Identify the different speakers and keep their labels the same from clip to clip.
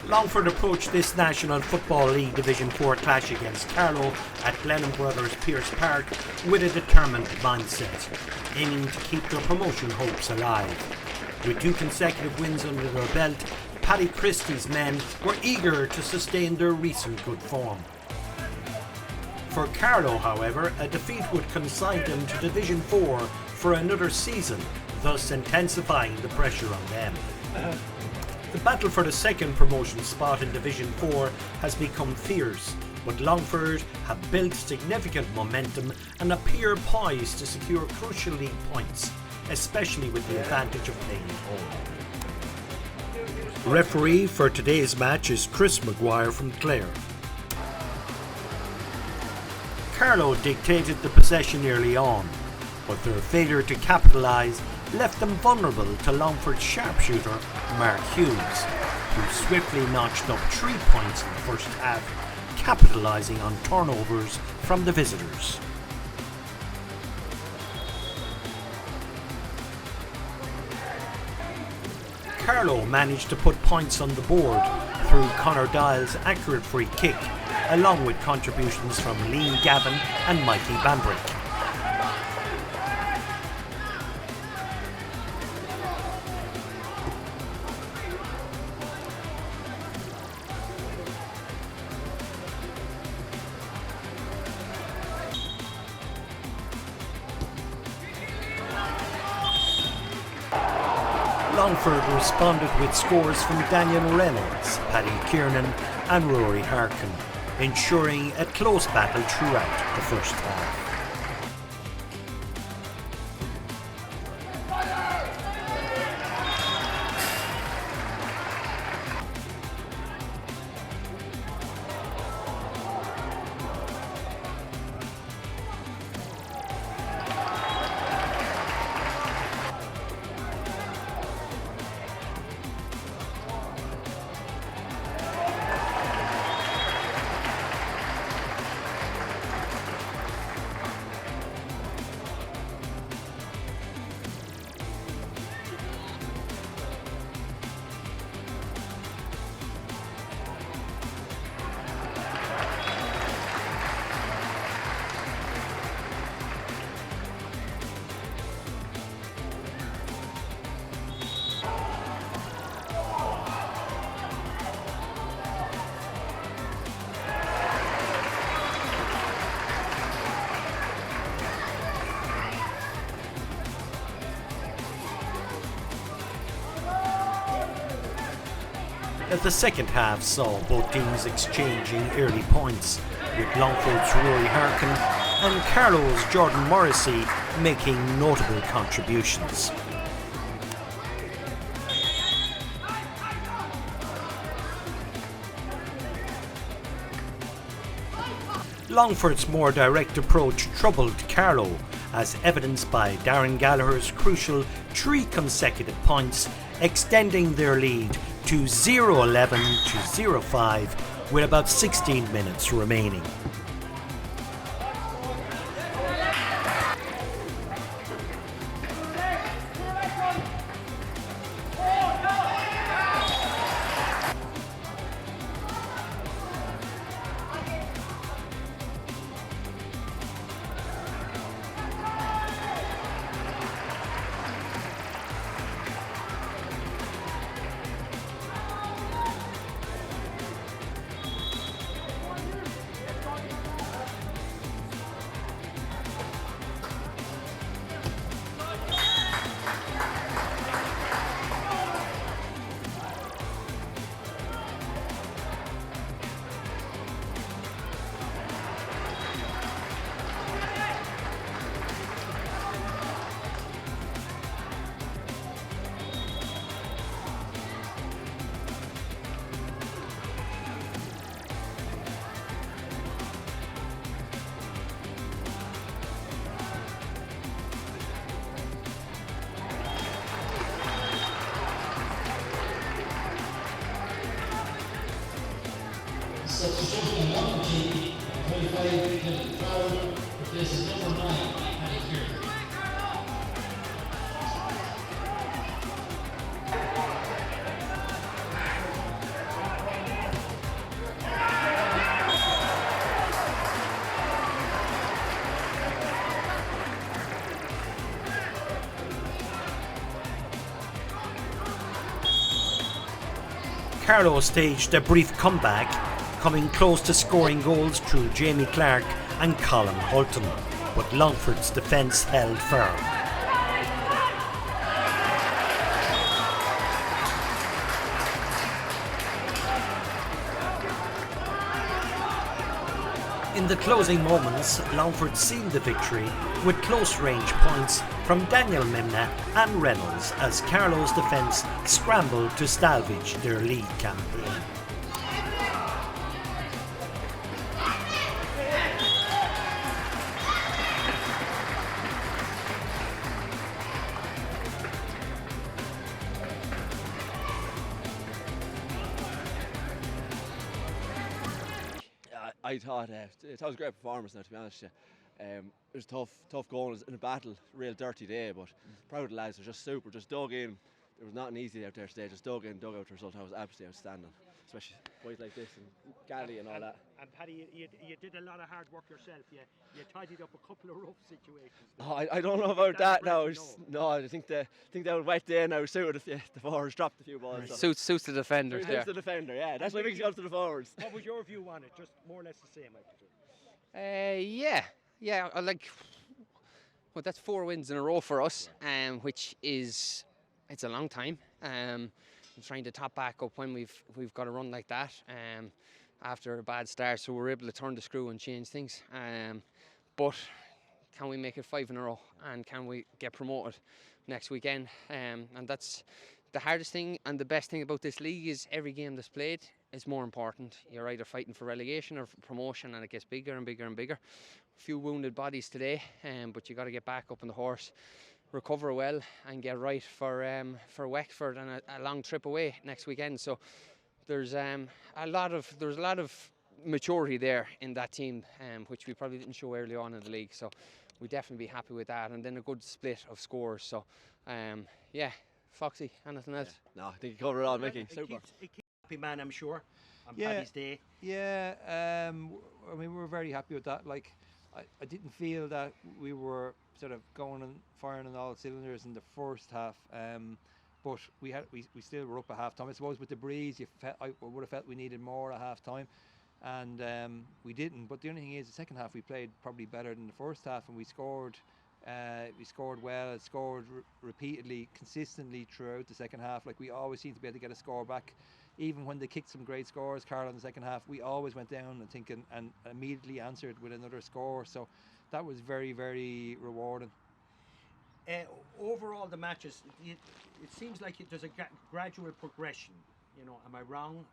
Speaker 1: Longford approached this National Football League Division 4 clash against Carlow at Glennon Brothers Pierce Park with a determined mindset, aiming to keep their promotion hopes alive. With 2 consecutive wins under their belt, Paddy Christie's men were eager to sustain their recent good form. For Carlow, however, a defeat would consign them to Division 4 for another season, thus intensifying the pressure on them. The battle for the second promotion spot in Division 4 has become fierce, but Longford have built significant momentum and appear poised to secure crucial league points, especially with the advantage of playing at home. Referee for today's match is Chris Maguire from Clare. Carlow dictated the possession early on, but their failure to capitalise left them vulnerable to Longford's sharpshooter Mark Hughes, who swiftly notched up 3 points in the first half, capitalising on turnovers from the visitors. Carlow managed to put points on the board through Conor Dial's accurate free kick, along with contributions from Liam Gavin and Mikey Bambrick. Longford responded with scores from Daniel Reynolds, Paddy Kiernan and Rory Harkin, ensuring a close battle throughout the first half. The second half saw both teams exchanging early points, with Longford's Rory Harkin and Carlow's Jordan Morrissey making notable contributions. Longford's more direct approach troubled Carlow, as evidenced by Darren Gallagher's crucial 3 consecutive points, extending their lead to 0-11 to 0-5 with about 16 minutes remaining.
Speaker 2: Substitution number 25 in the crowd. This is number 9, Paddy Kiernan.
Speaker 1: Carlow staged a brief comeback, coming close to scoring goals through Jamie Clark and Colin Holton, but Longford's defence held firm. In the closing moments, Longford sealed the victory with close-range points from Daniel Mimna and Reynolds as Carlow's defence scrambled to salvage their league campaign.
Speaker 3: I thought it was a great performance now, to be honest with you. It was tough going. It was in a battle, real dirty day, but proud of the lads. They're just super, just dug in. There was nothing easy out there today, just dug in, dug out the result. That was absolutely outstanding, especially boys like this and Galley and all that.
Speaker 1: And Paddy, you did a lot of hard work yourself. You tidied up a couple of rough situations.
Speaker 3: Oh, I don't know about that now. No, I think that was wet day now. Suited the forwards, dropped a few balls.
Speaker 4: So. Suits the defenders there.
Speaker 3: Suits the defender, yeah. That's my big job to the forwards.
Speaker 1: What was your view on it? Just more or less the same, I
Speaker 4: presume. Yeah. Well, that's 4 wins in a row for us, which is it's a long time. I'm trying to top back up when we've got a run like that after a bad start, so we're able to turn the screw and change things. But can we make it 5 in a row, and can we get promoted next weekend? And that's the hardest thing, and the best thing about this league is every game that's played is more important. You're either fighting for relegation or for promotion, and it gets bigger and bigger and bigger. A few wounded bodies today, but you got to get back up on the horse, recover well, and get right for Wexford and a long trip away next weekend. So there's a lot of maturity there in that team, which we probably didn't show early on in the league. So we definitely be happy with that, and then a good split of scores. So Foxy, anything else?
Speaker 3: No, I think you covered it all, Mickey. Super.
Speaker 1: It keeps happy man, I'm sure, on Paddy's Day.
Speaker 5: Yeah, I mean, we were very happy with that. Like, I didn't feel that we were sort of going and firing on all cylinders in the first half, but we still were up at half time. I suppose with the breeze, I would have felt we needed more at half time, and we didn't. But the only thing is, the second half we played probably better than the first half, and we scored. We scored well, scored repeatedly, consistently throughout the second half. Like, we always seem to be able to get a score back. Even when they kicked some great scores, Carlow, in the second half, we always went down and immediately answered with another score. So that was very, very rewarding.
Speaker 1: Overall, the matches, it seems like there's a gradual progression. Am I wrong?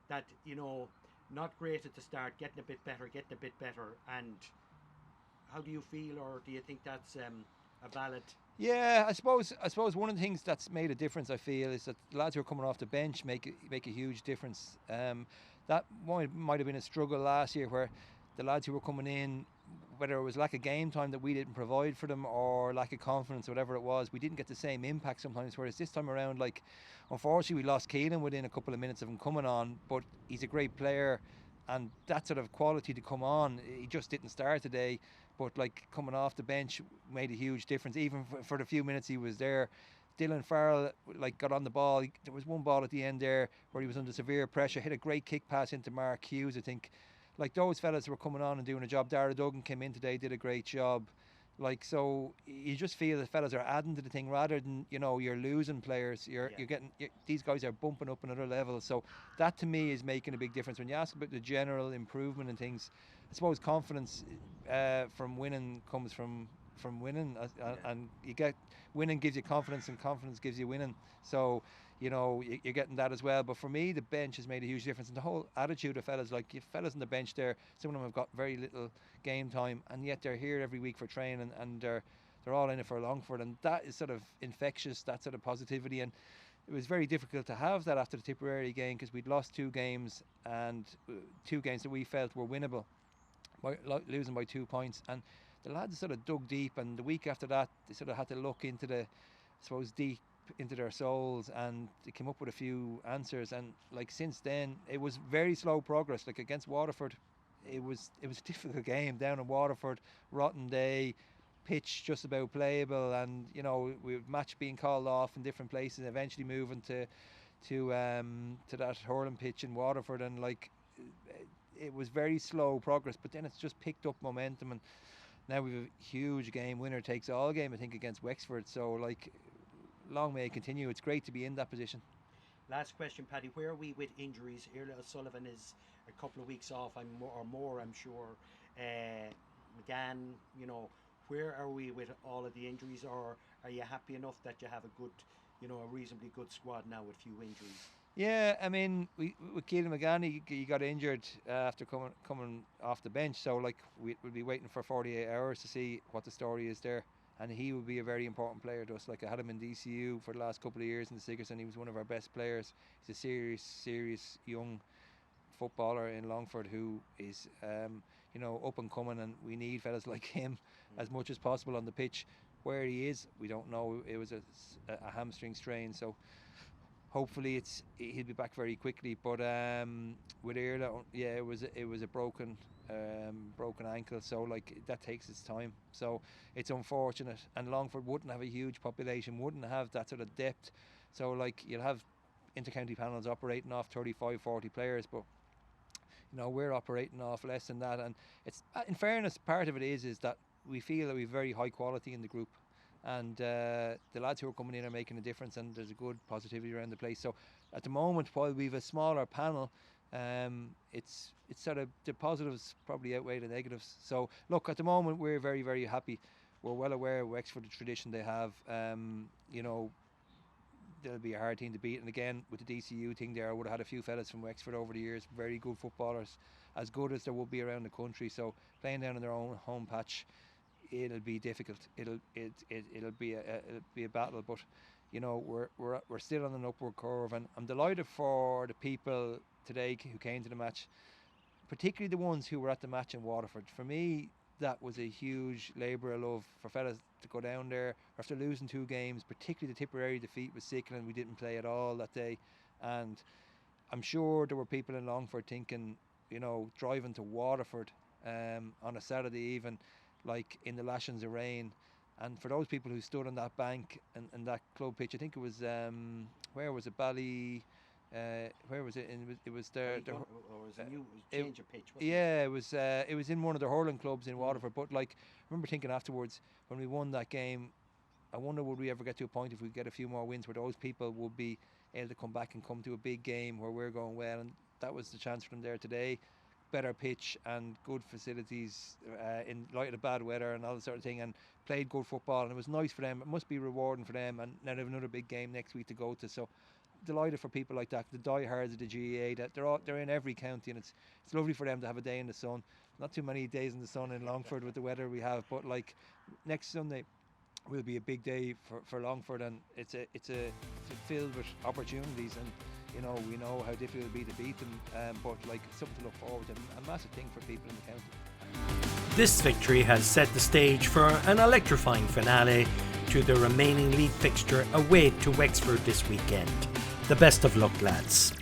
Speaker 1: That not great at the start, getting a bit better, and how do you feel, or do you think that's a valid?
Speaker 5: Yeah, I suppose one of the things that's made a difference, I feel, is that the lads who are coming off the bench make a huge difference. That might have been a struggle last year, where the lads who were coming in, whether it was lack of game time that we didn't provide for them, or lack of confidence, or whatever it was, we didn't get the same impact sometimes. Whereas this time around, like, unfortunately, we lost Keelan within a couple of minutes of him coming on, but he's a great player, and that sort of quality to come on, he just didn't start today. But like, coming off the bench made a huge difference. Even for the few minutes he was there, Dylan Farrell got on the ball. There was one ball at the end there where he was under severe pressure, hit a great kick pass into Mark Hughes. I think, like, those fellas were coming on and doing a job. Dara Duggan came in today, did a great job. Like, so you just feel the fellas are adding to the thing rather than you're losing players. You're getting these guys are bumping up another level. So that to me is making a big difference. When you ask about the general improvement and things, I suppose confidence from winning comes from winning, and you get winning gives you confidence, and confidence gives you winning. So you're getting that as well. But for me, the bench has made a huge difference, and the whole attitude of fellas, like, you fellas on the bench there, some of them have got very little game time, and yet they're here every week for training, and they're all in it for Longford, and that is sort of infectious, that sort of positivity. And it was very difficult to have that after the Tipperary game, because we'd lost 2 games, and 2 games that we felt were winnable, losing by 2 points. And the lads sort of dug deep, and the week after that they sort of had to look into deep into their souls, and they came up with a few answers. And like, since then it was very slow progress. Like, against Waterford, it was a difficult game down in Waterford, rotten day, pitch just about playable, and we match being called off in different places, eventually moving to to that hurling pitch in Waterford, and like it was very slow progress, but then it's just picked up momentum, and now we've a huge game, winner takes all game, I think, against Wexford. So like, long may it continue. It's great to be in that position.
Speaker 1: Last question, Paddy. Where are we with injuries? Iarla O'Sullivan is a couple of weeks off, I'm sure. McGann, you know, where are we with all of the injuries, or are you happy enough that you have a good, you know, a reasonably good squad now with few injuries?
Speaker 5: Yeah, I mean, with Keelan McGann, he got injured after coming off the bench, so like we'll be waiting for 48 hours to see what the story is there, and he would be a very important player to us. Like, I had him in DCU for the last couple of years in the Sigerson. He was one of our best players. He's a serious young footballer in Longford who is you know, up and coming, and we need fellas like him as much as possible on the pitch. Where he is, we don't know. It was a hamstring strain, so hopefully he'll be back very quickly. But with Iarla, yeah, it was a broken ankle, so like that takes its time. So it's unfortunate, and Longford wouldn't have a huge population, wouldn't have that sort of depth. So like, you'll have intercounty panels operating off 35-40 players, but you know, we're operating off less than that. And it's, in fairness, part of it is that we feel that we've very high quality in the group, and the lads who are coming in are making a difference, and there's a good positivity around the place. So at the moment, while we've a smaller panel, it's sort of the positives probably outweigh the negatives. So look, at the moment we're very, very happy. We're well aware of Wexford, the tradition they have. You know, they'll be a hard team to beat, and again with the DCU thing there, I would have had a few fellas from Wexford over the years, very good footballers, as good as there would be around the country. So playing down in their own home patch, it'll be difficult. It'll be a battle, but you know, we're still on an upward curve, and I'm delighted for the people today who came to the match, particularly the ones who were at the match in Waterford. For me, that was a huge labour of love for fellas to go down there after losing 2 games, particularly the Tipperary defeat was sickening. We didn't play at all that day, and I'm sure there were people in Longford thinking, you know, driving to Waterford on a Saturday even, like in the lashings of rain. And for those people who stood on that bank and that club pitch, I think it was where was it, where was it? It was there.
Speaker 1: Or was it new change of pitch? Wasn't
Speaker 5: Yeah, it was in one of the hurling clubs in Waterford. But like, I remember thinking afterwards when we won that game, I wonder would we ever get to a point if we get a few more wins where those people would be able to come back and come to a big game where we're going well, and that was the chance for them there today. Better pitch and good facilities in light of the bad weather and all that sort of thing, and played good football, and it was nice for them. It must be rewarding for them, and now they have another big game next week to go to. So delighted for people like that, the diehards of the GAA, that they're in every county, and it's lovely for them to have a day in the sun. Not too many days in the sun in Longford with the weather we have, but like next Sunday will be a big day for Longford, and it's filled with opportunities, and you know, we know how difficult it will be to beat them, but like something to look forward to, a massive thing for people in the county.
Speaker 1: This victory has set the stage for an electrifying finale to the remaining league fixture away to Wexford this weekend. The best of luck, lads.